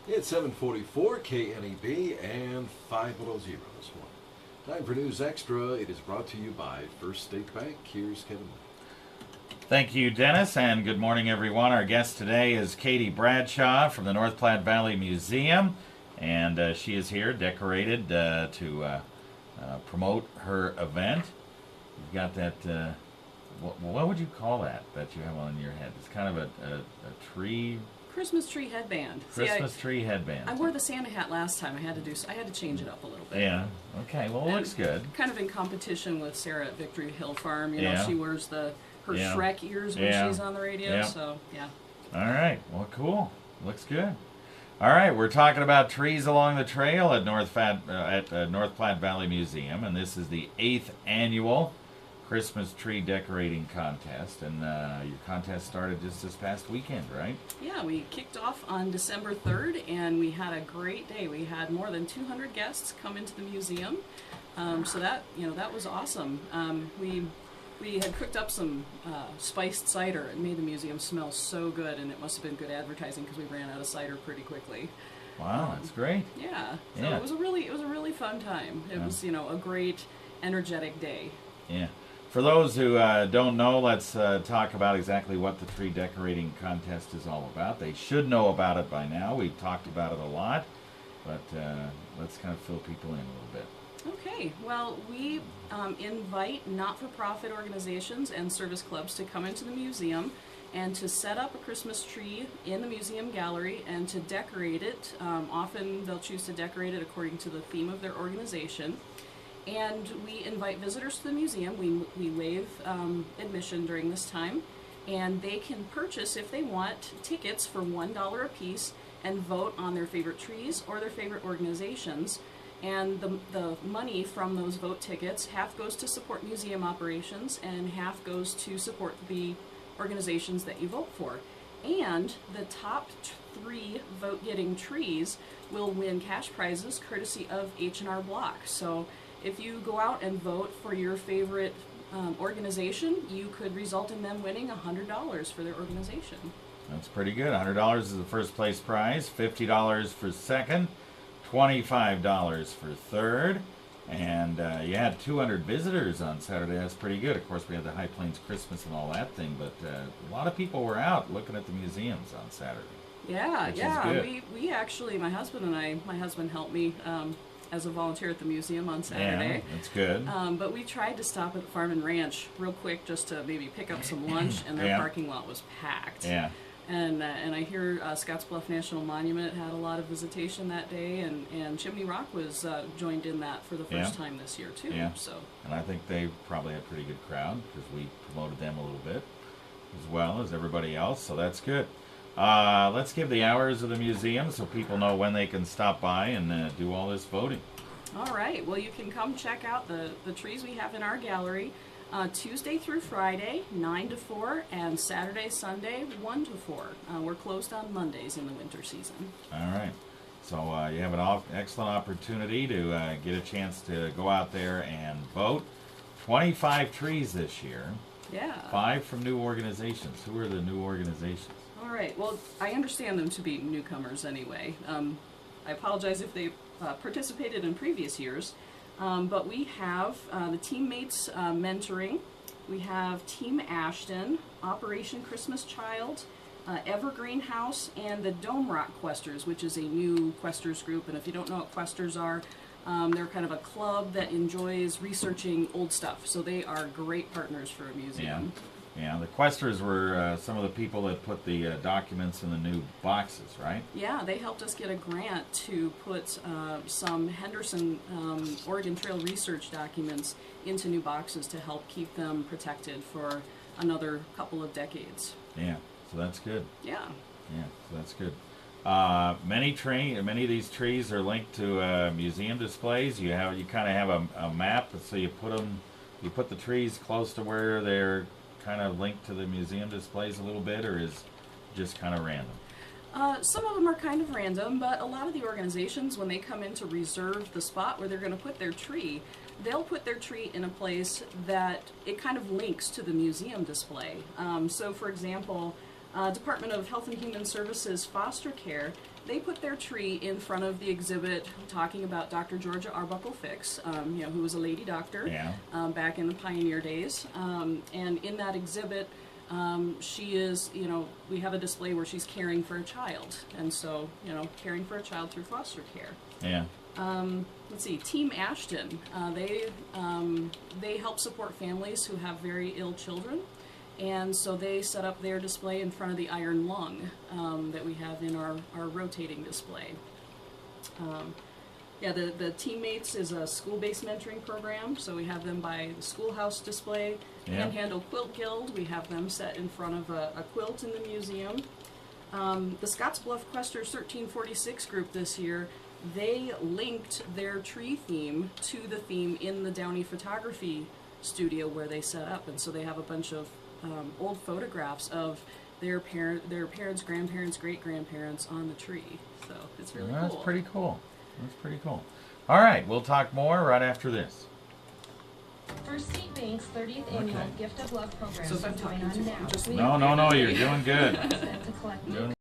It's 744 KNEB and 5 below zero this morning. Time for News Extra. It is brought to you by First State Bank. Here's Kevin. Thank you, Dennis, and good morning, everyone. Our guest today is Katie Bradshaw from the North Platte Valley Museum, and she is here decorated to promote her event. You've got that, what would you call that you have on your head? It's kind of a tree... Christmas tree headband. Christmas tree headband. I wore the Santa hat last time. I had to change it up a little bit. Yeah. Okay. Well, it looks good. Kind of in competition with Sarah at Victory Hill Farm. You know, Yeah. she wears her Yeah. Shrek ears when Yeah. she's on the radio. Yeah. So yeah. All right. Well, cool. Looks good. All right. We're talking about trees along the trail at North Platte Valley Museum, and this is the 8th annual Christmas tree decorating contest, and your contest started just this past weekend, right? Yeah, we kicked off on December 3rd, and we had a great day. We had more than 200 guests come into the museum, so that was awesome. We had cooked up some spiced cider and made the museum smell so good, and it must have been good advertising because we ran out of cider pretty quickly. Wow, that's great. Yeah, so Yeah. it was a really fun time. It was a great, energetic day. Yeah. For those who don't know, let's talk about exactly what the tree decorating contest is all about. They should know about it by now. We've talked about it a lot, but let's kind of fill people in a little bit. Okay, well, we invite not-for-profit organizations and service clubs to come into the museum and to set up a Christmas tree in the museum gallery and to decorate it. Often they'll choose to decorate it according to the theme of their organization. And we invite visitors to the museum. We waive admission during this time, and they can purchase, if they want, tickets for $1 a piece and vote on their favorite trees or their favorite organizations. And the money from those vote tickets, half goes to support museum operations and half goes to support the organizations that you vote for. And the top 3 vote-getting trees will win cash prizes courtesy of H&R Block. So if you go out and vote for your favorite organization, you could result in them winning $100 for their organization. That's pretty good. $100 is the first place prize, $50 for second, $25 for third, and you had 200 visitors on Saturday. That's pretty good. Of course, we had the High Plains Christmas and all that thing, but a lot of people were out looking at the museums on Saturday. Yeah, which is good. We actually, my husband helped me as a volunteer at the museum on Saturday. Yeah, that's good. But we tried to stop at the Farm and Ranch real quick just to maybe pick up some lunch, and their parking lot was packed. Yeah. And I hear Scottsbluff National Monument had a lot of visitation that day, and Chimney Rock was joined in that for the first time this year too. Yeah. So. And I think they probably had a pretty good crowd because we promoted them a little bit as well as everybody else, so that's good. Let's give the hours of the museum so people know when they can stop by and do all this voting. All right. Well, you can come check out the trees we have in our gallery Tuesday through Friday, 9 to 4, and Saturday, Sunday, 1 to 4. We're closed on Mondays in the winter season. All right. So you have an excellent opportunity to get a chance to go out there and vote. 25 trees this year. Yeah. 5 from new organizations. Who are the new organizations? All right. Well, I understand them to be newcomers anyway. I apologize if they participated in previous years, but we have the Teammates Mentoring. We have Team Ashton, Operation Christmas Child, Evergreen House, and the Dome Rock Questers, which is a new Questers group. And if you don't know what Questers are, they're kind of a club that enjoys researching old stuff. So they are great partners for a museum. Yeah, the Questers were some of the people that put the documents in the new boxes, right? Yeah, they helped us get a grant to put some Henderson Oregon Trail research documents into new boxes to help keep them protected for another couple of decades. Yeah, so that's good. Yeah. Yeah, so that's good. Many of these trees are linked to museum displays. You kind of have a map, so you put the trees close to where they're kind of linked to the museum displays a little bit, or is just kind of random? Some of them are kind of random, but a lot of the organizations, when they come in to reserve the spot where they're going to put their tree, they'll put their tree in a place that it kind of links to the museum display. So for example, Department of Health and Human Services Foster Care, they put their tree in front of the exhibit talking about Dr. Georgia Arbuckle Fix, who was a lady doctor back in the pioneer days. And in that exhibit, she is, we have a display where she's caring for a child. And so, caring for a child through foster care. Yeah. Let's see, Team Ashton, they help support families who have very ill children. And so they set up their display in front of the Iron Lung that we have in our rotating display. The Teammates is a school-based mentoring program, so we have them by the schoolhouse display. Panhandle Quilt Guild, we have them set in front of a quilt in the museum. The Scottsbluff Questers 1346 group this year, they linked their tree theme to the theme in the Downey Photography Studio where they set up, and so they have a bunch of old photographs of their parents, grandparents, great-grandparents on the tree. So it's really cool. That's pretty cool. That's pretty cool. All right, we'll talk more right after this. First State Bank's 30th annual Gift of Love program So if I'm is going talking on too now. long, just No, you're doing good. Sent to collect